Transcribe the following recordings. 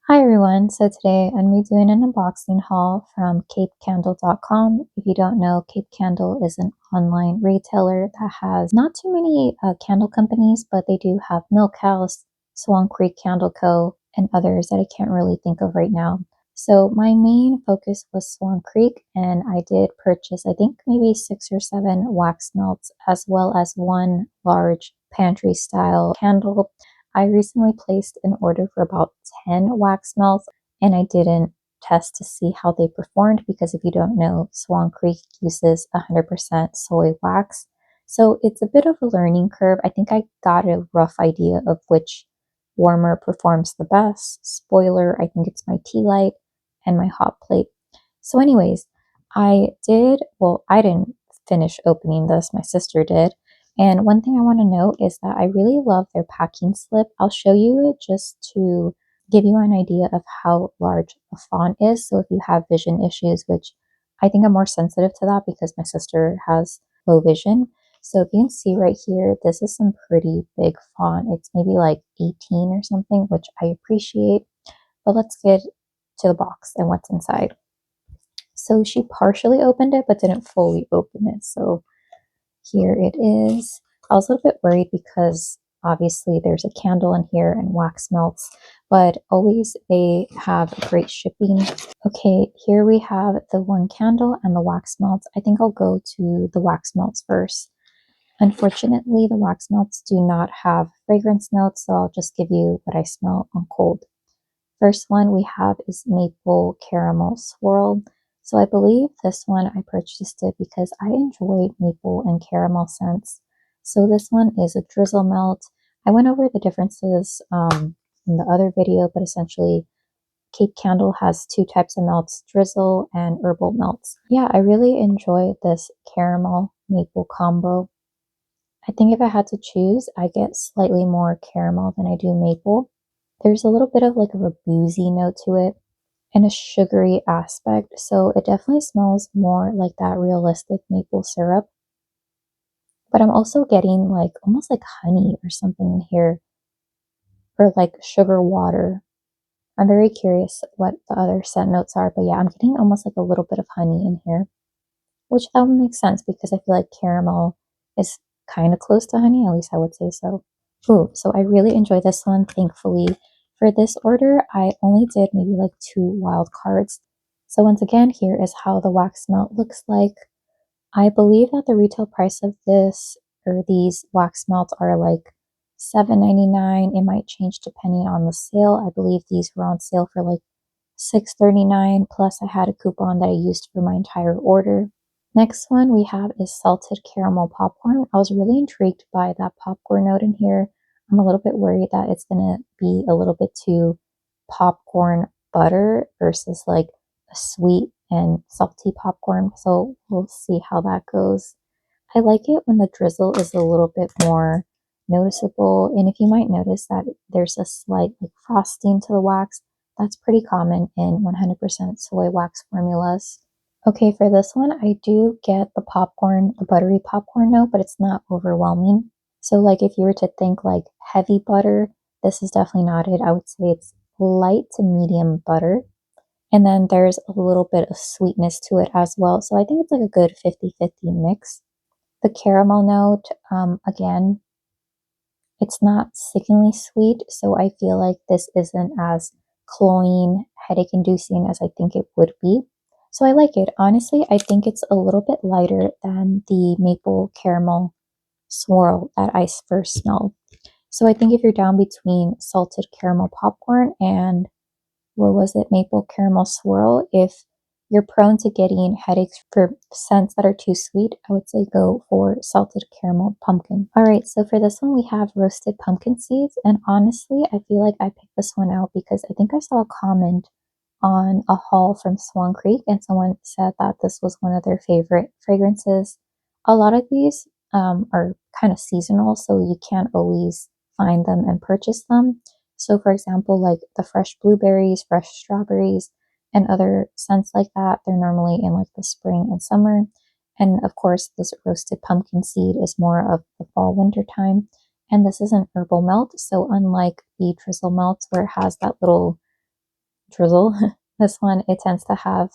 Hi everyone, so today I'm going to be doing an unboxing haul from capecandle.com. If you don't know, Cape Candle is an online retailer that has not too many candle companies, but they do have Milk House, Swan Creek Candleco, and others that I can't really think of right now. So my main focus was Swan Creek, and I did purchase, I think maybe 6 or 7 wax melts, as well as one large pantry style candle. I recently placed an order for about 10 wax melts, and I didn't test to see how they performed because if you don't know, Swan Creek uses 100% soy wax. So it's a bit of a learning curve. I think I got a rough idea of which warmer performs the best. Spoiler, I think it's my tea light and my hot plate. So anyways, I didn't finish opening this. My sister did. And one thing I want to note is that I really love their packing slip. I'll show you it just to give you an idea of how large the font is. So if you have vision issues, which I think I'm more sensitive to that because my sister has low vision. So if you can see right here, this is some pretty big font. It's maybe like 18 or something, which I appreciate. But let's get to the box and what's inside. So she partially opened it, but didn't fully open it. So here it is. I was a little bit worried because obviously there's a candle in here and wax melts, but always they have great shipping. Okay, here we have the one candle and the wax melts. I think I'll go to the wax melts first. Unfortunately, the wax melts do not have fragrance notes, so I'll just give you what I smell on cold. First one we have is maple caramel swirl. So I believe this one I purchased it because I enjoy maple and caramel scents. So this one is a drizzle melt. I went over the differences in the other video, but essentially Cape Candle has 2 types of melts, drizzle and herbal melts. Yeah, I really enjoy this caramel maple combo. I think if I had to choose, I get slightly more caramel than I do maple. There's a little bit of like a boozy note to it and a sugary aspect, so it definitely smells more like that realistic maple syrup. But I'm also getting like almost like honey or something in here, or like sugar water. I'm very curious what the other scent notes are, but yeah, I'm getting almost like a little bit of honey in here, which that would make sense because I feel like caramel is kind of close to honey, at least I would say so. Ooh, so I really enjoy this one, thankfully. For this order, I only did maybe like 2 wild cards. So once again, here is how the wax melt looks like. I believe that the retail price of this or these wax melts are like $7.99. It might change depending on the sale. I believe these were on sale for like $6.39, plus I had a coupon that I used for my entire order. Next one we have is salted caramel popcorn. I was really intrigued by that popcorn note in here. I'm a little bit worried that it's going to be a little bit too popcorn butter versus like a sweet and salty popcorn. So we'll see how that goes. I like it when the drizzle is a little bit more noticeable. And if you might notice that there's a slight like frosting to the wax, that's pretty common in 100% soy wax formulas. Okay, for this one, I do get the popcorn, the buttery popcorn note, but it's not overwhelming. So like if you were to think like heavy butter, this is definitely not it. I would say it's light to medium butter. And then there's a little bit of sweetness to it as well. So I think it's like a good 50-50 mix. The caramel note, again, it's not sickeningly sweet. So I feel like this isn't as cloying, headache inducing as I think it would be. So I like it. Honestly, I think it's a little bit lighter than the maple caramel swirl that I first smelled. So I think if you're down between salted caramel popcorn and what was it, maple caramel swirl, if you're prone to getting headaches for scents that are too sweet, I would say go for salted caramel pumpkin. All right, so for this one, we have roasted pumpkin seeds. And honestly, I feel like I picked this one out because I think I saw a comment on a haul from Swan Creek, and someone said that this was one of their favorite fragrances. A lot of these are kind of seasonal, so you can't always find them and purchase them. So, for example, like the fresh blueberries, fresh strawberries, and other scents like that, they're normally in like the spring and summer. And of course, this roasted pumpkin seed is more of the fall winter time. And this is an herbal melt, so unlike the drizzle melt where it has that little drizzle. This one, it tends to have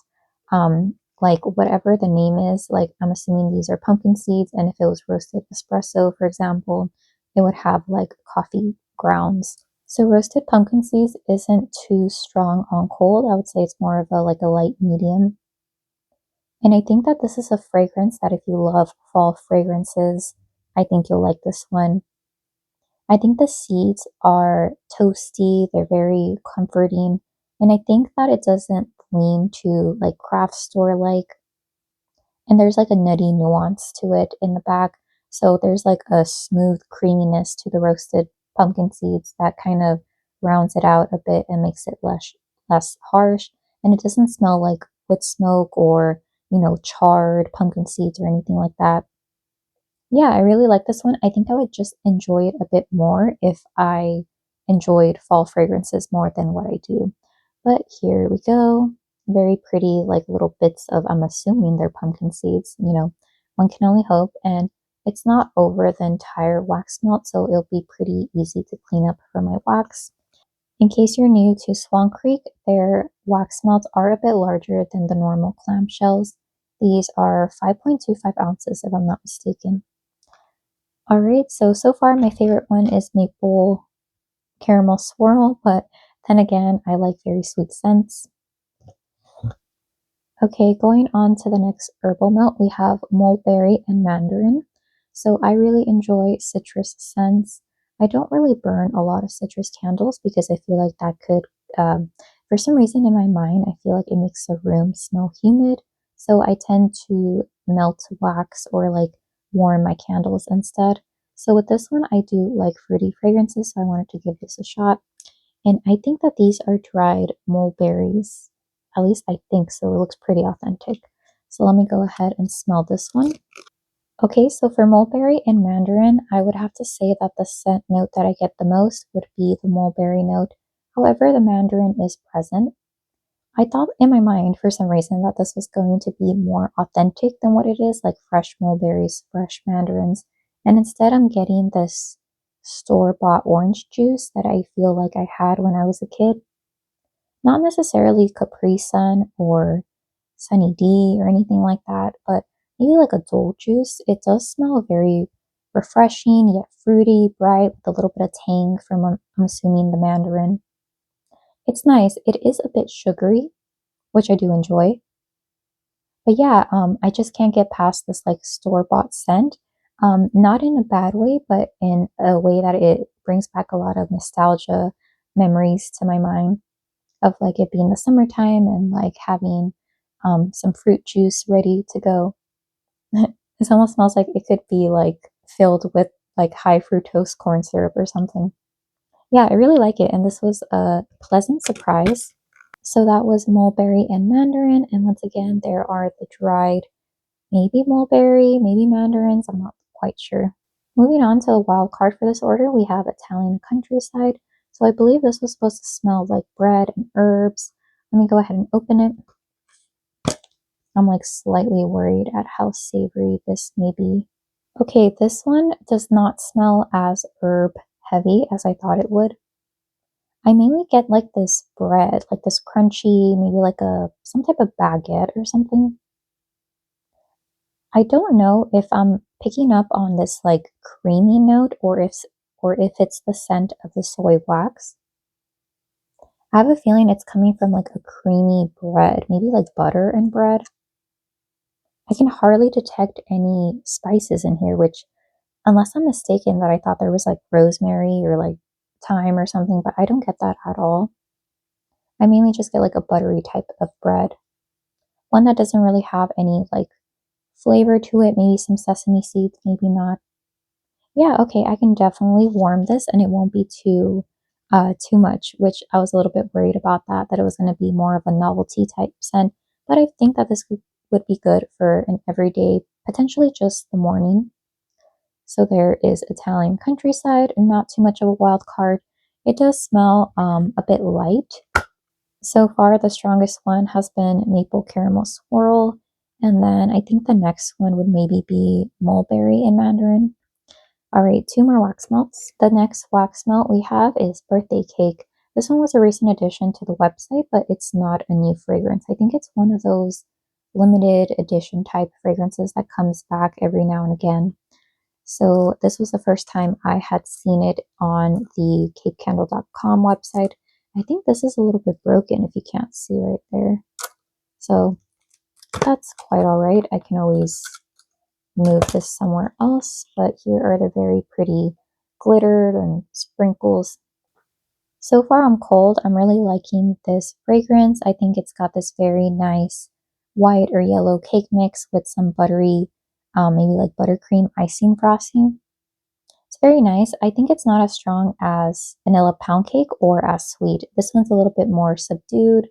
like whatever the name is. Like I'm assuming these are pumpkin seeds, and if it was roasted espresso, for example, it would have like coffee grounds. So roasted pumpkin seeds isn't too strong on cold. I would say it's more of a like a light medium. And I think that this is a fragrance that if you love fall fragrances, I think you'll like this one. I think the seeds are toasty, they're very comforting, and I think that it doesn't lean to like craft store like, and there's like a nutty nuance to it in the back. So there's like a smooth creaminess to the roasted pumpkin seeds that kind of rounds it out a bit and makes it less harsh, and it doesn't smell like wood smoke or, charred pumpkin seeds or anything like that. Yeah, I really like this one. I think I would just enjoy it a bit more if I enjoyed fall fragrances more than what I do. But here we go. Very pretty, like little bits of, I'm assuming they're pumpkin seeds. One can only hope. And it's not over the entire wax melt, so it'll be pretty easy to clean up for my wax. In case you're new to Swan Creek, their wax melts are a bit larger than the normal clamshells. These are 5.25 ounces, if I'm not mistaken. All right, so far my favorite one is maple caramel swirl, but then again, I like very sweet scents. Okay, going on to the next herbal melt, we have mulberry and mandarin. So I really enjoy citrus scents. I don't really burn a lot of citrus candles because I feel like that could, for some reason in my mind, I feel like it makes the room smell humid. So I tend to melt wax or like warm my candles instead. So with this one, I do like fruity fragrances, so I wanted to give this a shot. And I think that these are dried mulberries. At least I think so. It looks pretty authentic. So let me go ahead and smell this one. Okay, so for mulberry and mandarin, I would have to say that the scent note that I get the most would be the mulberry note. However, the mandarin is present. I thought in my mind for some reason that this was going to be more authentic than what it is, like fresh mulberries, fresh mandarins. And instead, I'm getting this store-bought orange juice that I feel like I had when I was a kid. Not necessarily Capri Sun or Sunny D or anything like that, but maybe like a Dole juice. It does smell very refreshing, yet fruity, bright, with a little bit of tang from, I'm assuming, the mandarin. It's nice. It is a bit sugary, which I do enjoy. But yeah, I just can't get past this like store-bought scent. Not in a bad way, but in a way that it brings back a lot of nostalgia memories to my mind of like it being the summertime and like having some fruit juice ready to go. It almost smells like it could be like filled with like high fructose corn syrup or something. Yeah, I really like it, and this was a pleasant surprise. So that was mulberry and mandarin, and once again, there are the dried, maybe mulberry, maybe mandarins, I'm not quite sure. Moving on to the wild card for this order, we have Italian countryside. So I believe this was supposed to smell like bread and herbs. Let me go ahead and open it. I'm like slightly worried at how savory this may be. Okay, this one does not smell as herb heavy as I thought it would. I mainly get like this bread, like this crunchy, maybe like some type of baguette or something. I don't know if I'm picking up on this like creamy note or if it's the scent of the soy wax. I have a feeling it's coming from like a creamy bread, maybe like butter and bread. I can hardly detect any spices in here, which, unless I'm mistaken, that I thought there was like rosemary or like thyme or something, but I don't get that at all. I mainly just get like a buttery type of bread. One that doesn't really have any like flavor to it, maybe some sesame seeds, maybe not. Yeah, okay, I can definitely warm this and it won't be too much, which I was a little bit worried about that it was going to be more of a novelty type scent, but I think that this would be good for an everyday, potentially just the morning. So there is Italian countryside, and not too much of a wild card. It does smell a bit light. So far, the strongest one has been maple caramel swirl, and then I think the next one would maybe be mulberry and mandarin. All right, two more wax melts. The next wax melt we have is birthday cake. This one was a recent addition to the website, but it's not a new fragrance. I think it's one of those limited edition type fragrances that comes back every now and again. So this was the first time I had seen it on the capecandle.com website. I think this is a little bit broken if you can't see right there. So that's quite all right. I can always move this somewhere else, but here are the very pretty glittered and sprinkles. So far I'm cold. I'm really liking this fragrance. I think it's got this very nice white or yellow cake mix with some buttery, maybe like buttercream icing frosting. It's very nice. I think it's not as strong as vanilla pound cake or as sweet. This one's a little bit more subdued.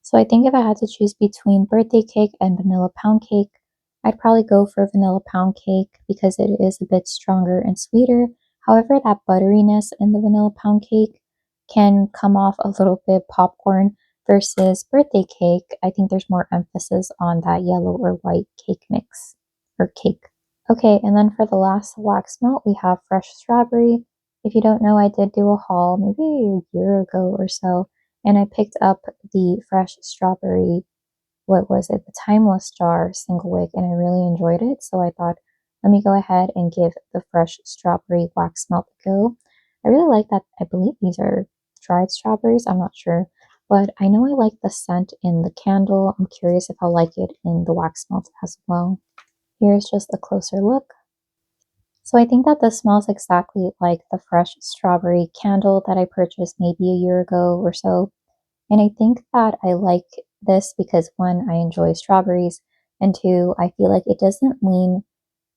So I think if I had to choose between birthday cake and vanilla pound cake, I'd probably go for vanilla pound cake because it is a bit stronger and sweeter. However, that butteriness in the vanilla pound cake can come off a little bit popcorn versus birthday cake. I think there's more emphasis on that yellow or white cake mix or cake. Okay, and then for the last wax melt, we have fresh strawberry. If you don't know, I did do a haul maybe a year ago or so, and I picked up the fresh strawberry, what was it, the timeless jar single wick, and I really enjoyed it. So I thought, let me go ahead and give the fresh strawberry wax melt a go. I really like that. I believe these are dried strawberries. I'm not sure, but I know I like the scent in the candle. I'm curious if I'll like it in the wax melt as well. Here's just a closer look. So I think that this smells exactly like the fresh strawberry candle that I purchased maybe a year ago or so. And I think that I like this because one, I enjoy strawberries, and two, I feel like it doesn't lean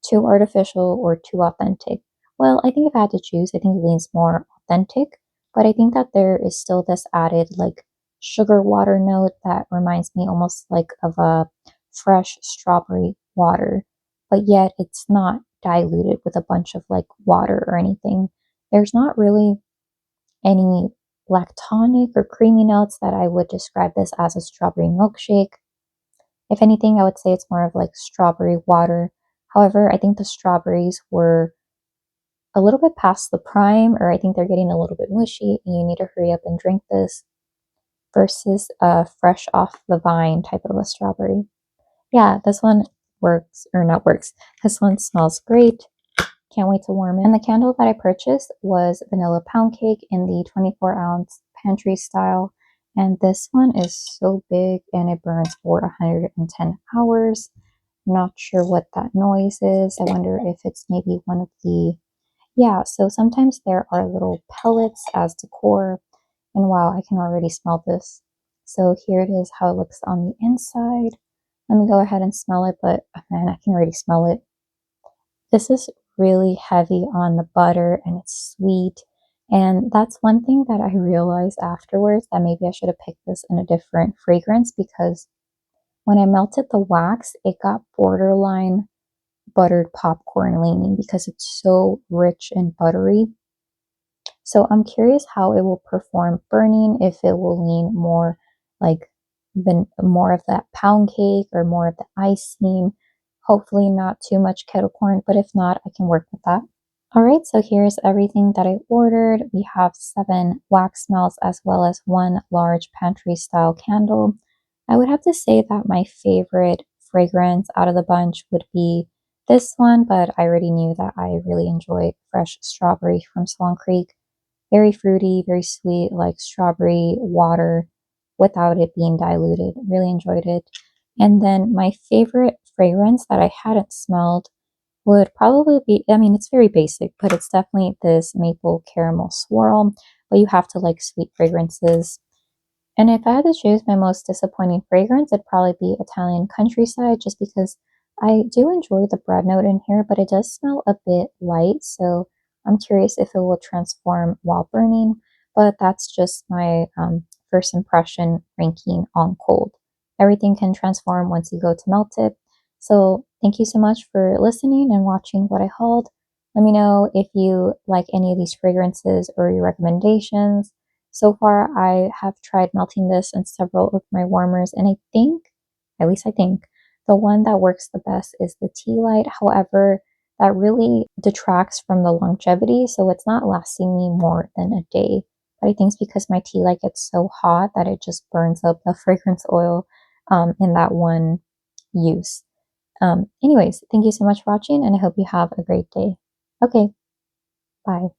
too artificial or too authentic. Well, I think if I had to choose, I think it leans more authentic, but I think that there is still this added like sugar water note that reminds me almost like of a fresh strawberry water, but yet it's not diluted with a bunch of like water or anything. There's not really any lactonic or creamy notes that I would describe this as a strawberry milkshake. If anything, I would say it's more of like strawberry water. However, I think the strawberries were a little bit past the prime, or I think they're getting a little bit mushy, and you need to hurry up and drink this versus a fresh off the vine type of a strawberry. Yeah, this one works, or not works. This one smells great. Can't wait to warm it. And the candle that I purchased was vanilla pound cake in the 24-ounce pantry style. And this one is so big and it burns for 110 hours. I'm not sure what that noise is. I wonder if it's maybe one of the, yeah, so sometimes there are little pellets as decor. And wow, I can already smell this. So here it is, how it looks on the inside. Let me go ahead and smell it, but oh man, I can already smell it. This is really heavy on the butter and it's sweet. And that's one thing that I realized afterwards, that maybe I should have picked this in a different fragrance, because when I melted the wax, it got borderline buttered popcorn leaning because it's so rich and buttery. So I'm curious how it will perform burning, if it will lean more like more of that pound cake or more of the icing. Hopefully not too much kettle corn, but if not, I can work with that. All right, so here's everything that I ordered. We have 7 wax melts as well as 1 large pantry style candle. I would have to say that my favorite fragrance out of the bunch would be this one, but I already knew that I really enjoy fresh strawberry from Swan Creek. Very fruity, very sweet, like strawberry water without it being diluted. Really enjoyed it. And then my favorite fragrance that I hadn't smelled would probably be, I mean, it's very basic, but it's definitely this maple caramel swirl, but you have to like sweet fragrances. And if I had to choose my most disappointing fragrance, it'd probably be Italian Countryside, just because I do enjoy the bread note in here, but it does smell a bit light. So I'm curious if it will transform while burning, but that's just my first impression ranking on cold. Everything can transform once you go to melt it. So thank you so much for listening and watching what I hauled. Let me know if you like any of these fragrances or your recommendations. So far, I have tried melting this in several of my warmers, and I think, at least I think, the one that works the best is the tea light. However, that really detracts from the longevity, so it's not lasting me more than a day. but I think it's because my tea light gets so hot that it just burns up the fragrance oil in that one use. Anyways, thank you so much for watching, and I hope you have a great day. Okay, bye.